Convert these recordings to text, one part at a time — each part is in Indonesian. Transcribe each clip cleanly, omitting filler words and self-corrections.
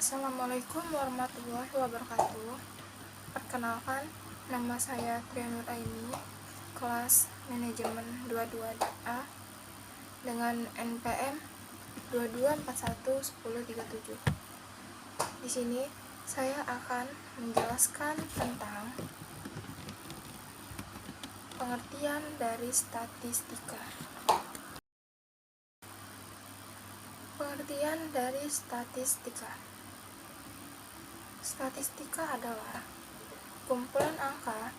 Assalamualaikum warahmatullahi wabarakatuh. Perkenalkan, nama saya Trianur Aini, kelas manajemen 22A dengan NPM 22411037. Di sini saya akan menjelaskan tentang pengertian dari statistika. Pengertian dari statistika. Statistika adalah kumpulan angka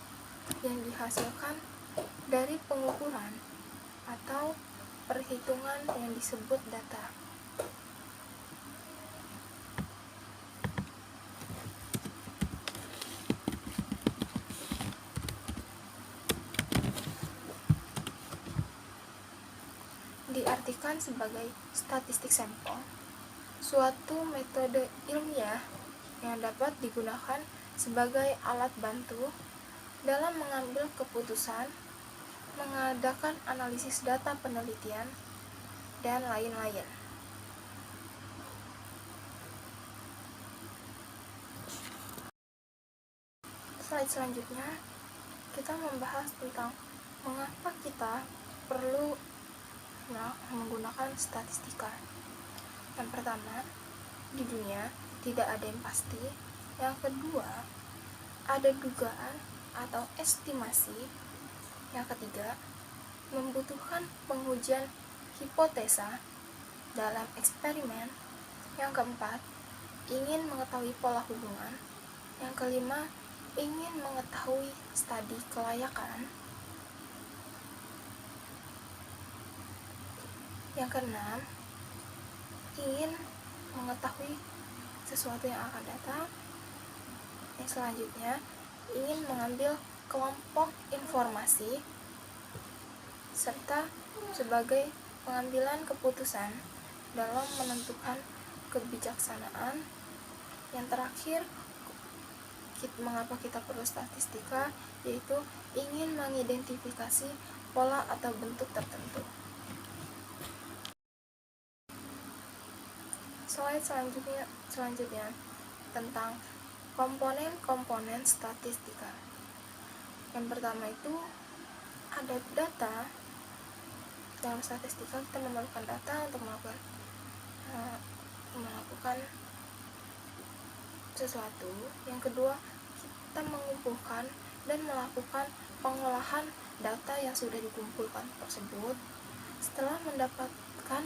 yang dihasilkan dari pengukuran atau perhitungan yang disebut data. Diartikan sebagai statistik sampel, suatu metode ilmiah yang dapat digunakan sebagai alat bantu dalam mengambil keputusan, mengadakan analisis data penelitian, dan lain-lain. Slide selanjutnya, kita membahas tentang mengapa kita perlu menggunakan statistika. Yang pertama, di dunia tidak ada yang pasti. Yang kedua, ada dugaan atau estimasi. Yang ketiga, membutuhkan pengujian hipotesa dalam eksperimen. Yang keempat, ingin mengetahui pola hubungan. Yang kelima, ingin mengetahui studi kelayakan. Yang keenam, ingin mengetahui sesuatu yang akan datang. Yang selanjutnya, ingin mengambil kelompok informasi serta sebagai pengambilan keputusan dalam menentukan kebijaksanaan. Yang terakhir, mengapa kita perlu statistika, yaitu ingin mengidentifikasi pola atau bentuk tertentu. Slide selanjutnya tentang komponen-komponen statistika. Yang pertama itu ada data. Dalam statistika kita memerlukan data untuk melakukan sesuatu. Yang kedua, kita mengumpulkan dan melakukan pengolahan data yang sudah dikumpulkan tersebut. Setelah mendapatkan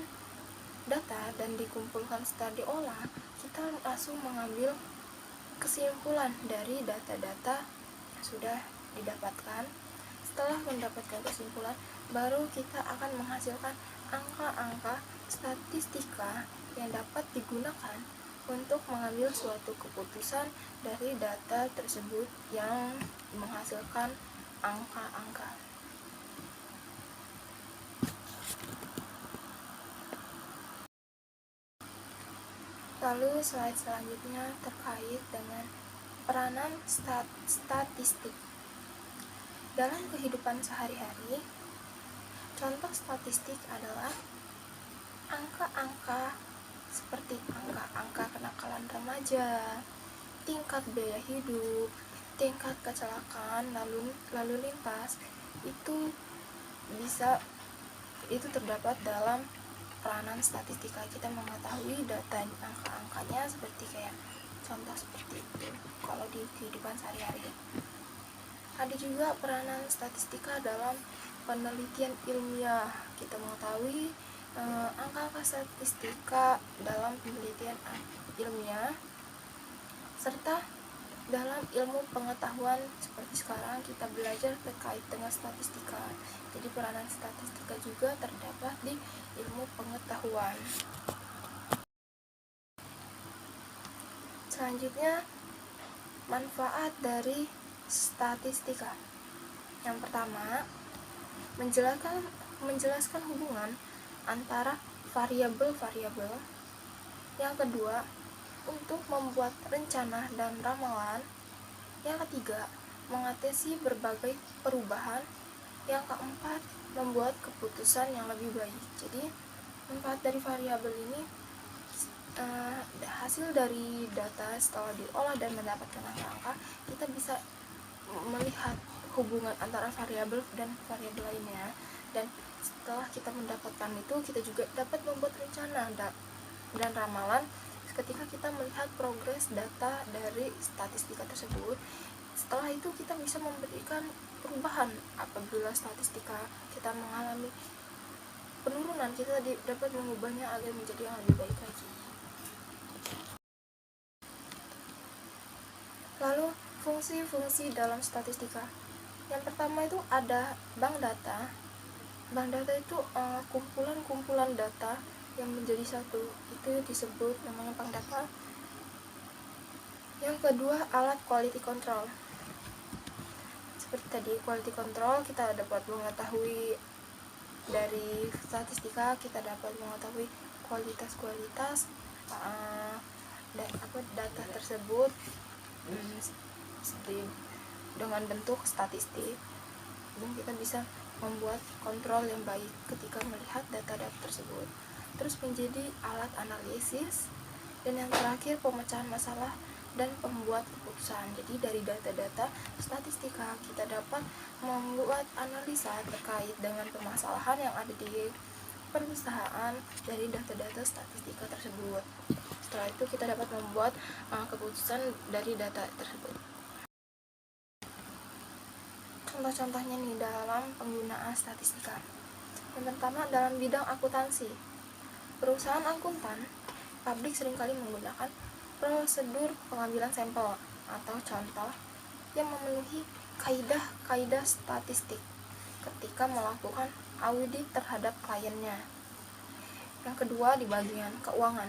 data dan dikumpulkan setelah diolah, kita langsung mengambil kesimpulan dari data-data yang sudah didapatkan. Setelah mendapatkan kesimpulan, baru kita akan menghasilkan angka-angka statistika yang dapat digunakan untuk mengambil suatu keputusan dari data tersebut yang menghasilkan angka-angka. Lalu slide selanjutnya terkait dengan peranan statistik dalam kehidupan sehari-hari. Contoh statistik adalah angka-angka seperti angka kenakalan remaja, tingkat biaya hidup, tingkat kecelakaan lalu lintas, itu terdapat dalam peranan statistika. Kita mengetahui data angka-angkanya seperti contoh seperti itu kalau di kehidupan sehari-hari. Ada juga peranan statistika dalam penelitian ilmiah. Kita mengetahui angka-angka statistika dalam penelitian ilmiah serta dalam ilmu pengetahuan. Seperti sekarang kita belajar terkait dengan statistika, jadi peranan statistika juga terdapat di ilmu pengetahuan. Selanjutnya, manfaat dari statistika. Yang pertama, menjelaskan hubungan antara variabel-variabel. Yang kedua, untuk membuat rencana dan ramalan. Yang ketiga, mengatasi berbagai perubahan. Yang keempat, membuat keputusan yang lebih baik. Jadi, manfaat dari variabel ini hasil dari data setelah diolah dan mendapatkan angka-angka, kita bisa melihat hubungan antara variabel dan variabel lainnya. Dan setelah kita mendapatkan itu, kita juga dapat membuat rencana dan ramalan ketika kita melihat progres data dari statistika tersebut. Setelah itu kita bisa memberikan perubahan apabila statistika kita mengalami penurunan, kita dapat mengubahnya agar menjadi yang lebih baik lagi. Lalu fungsi-fungsi dalam statistika. Yang pertama itu ada bank data. Bank data itu kumpulan-kumpulan data yang menjadi satu, itu disebut namanya bank data. Yang kedua, alat quality control. Seperti tadi, quality control kita dapat mengetahui dari statistika, kita dapat mengetahui kualitas data tersebut dengan bentuk statistik, dan kita bisa membuat kontrol yang baik ketika melihat data-data tersebut. Terus menjadi alat analisis, dan yang terakhir pemecahan masalah dan pembuat keputusan. Jadi dari data-data statistika kita dapat membuat analisa terkait dengan permasalahan yang ada di perusahaan dari data-data statistika tersebut. Setelah itu kita dapat membuat keputusan dari data tersebut. Contoh-contohnya nih dalam penggunaan statistika. Yang pertama, dalam bidang akuntansi. Perusahaan akuntan pabrik seringkali menggunakan prosedur pengambilan sampel atau contoh yang memenuhi kaidah-kaidah statistik ketika melakukan audit terhadap kliennya. Yang kedua, di bagian keuangan.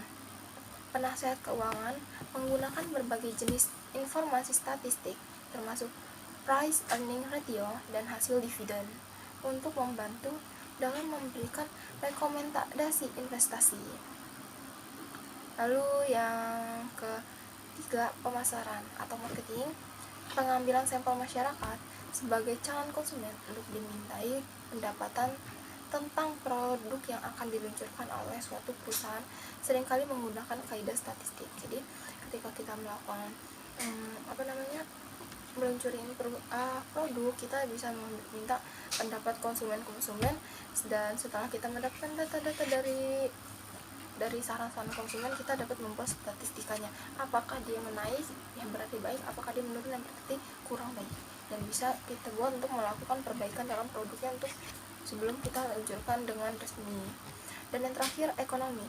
Penasehat keuangan menggunakan berbagai jenis informasi statistik termasuk price earning ratio dan hasil dividen untuk membantu dalam memberikan rekomendasi investasi. Lalu yang ketiga, pemasaran atau marketing. Pengambilan sampel masyarakat sebagai calon konsumen untuk dimintai pendapatan tentang produk yang akan diluncurkan oleh suatu perusahaan seringkali menggunakan kaidah statistik. Jadi ketika kita melakukan meluncurin produk, kita bisa meminta pendapat konsumen, dan setelah kita mendapatkan data-data dari saran-saran konsumen, kita dapat membuat statistikanya. Apakah dia menaik, yang berarti baik; apakah dia menurun, yang berarti kurang baik. Dan bisa kita buat untuk melakukan perbaikan dalam produknya untuk sebelum kita luncurkan dengan resmi. Dan yang terakhir, ekonomi.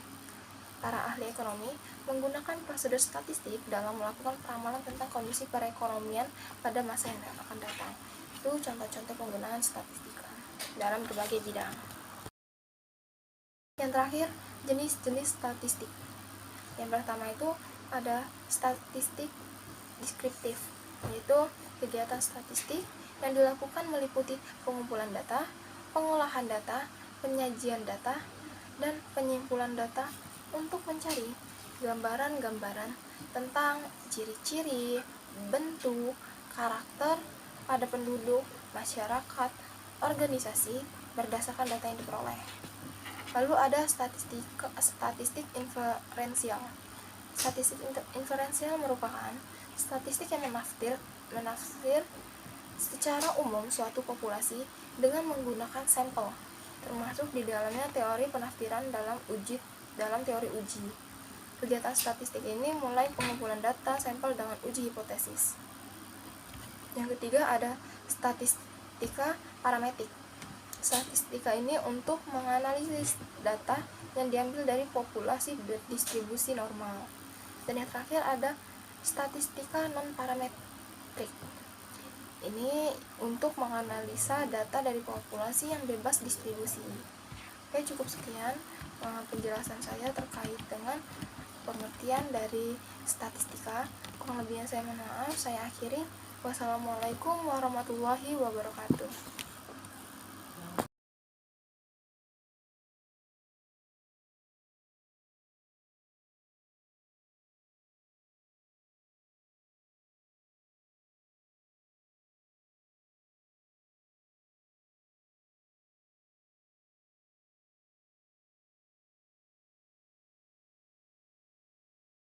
Para ahli ekonomi menggunakan prosedur statistik dalam melakukan peramalan tentang kondisi perekonomian pada masa yang akan datang. Itu contoh-contoh penggunaan statistika dalam berbagai bidang. Yang terakhir, jenis-jenis statistik. Yang pertama itu ada statistik deskriptif, yaitu kegiatan statistik yang dilakukan meliputi pengumpulan data, pengolahan data, penyajian data, dan penyimpulan data untuk mencari gambaran-gambaran tentang ciri-ciri, bentuk, karakter pada penduduk, masyarakat, organisasi berdasarkan data yang diperoleh. Lalu ada statistik inferensial. Statistik inferensial merupakan statistik yang menafsir secara umum suatu populasi dengan menggunakan sampel, termasuk di dalamnya teori penafsiran dalam teori uji. Kegiatan statistik ini mulai pengumpulan data sampel dengan uji hipotesis. Yang ketiga ada statistika parametrik. Statistika ini untuk menganalisis data yang diambil dari populasi berdistribusi normal. Dan yang terakhir ada statistika non-parametrik. Ini untuk menganalisa data dari populasi yang bebas distribusi. Oke, cukup sekian penjelasan saya terkait dengan pengertian dari statistika. Kurang lebihnya saya mohon maaf. Saya akhiri. Wassalamualaikum warahmatullahi wabarakatuh.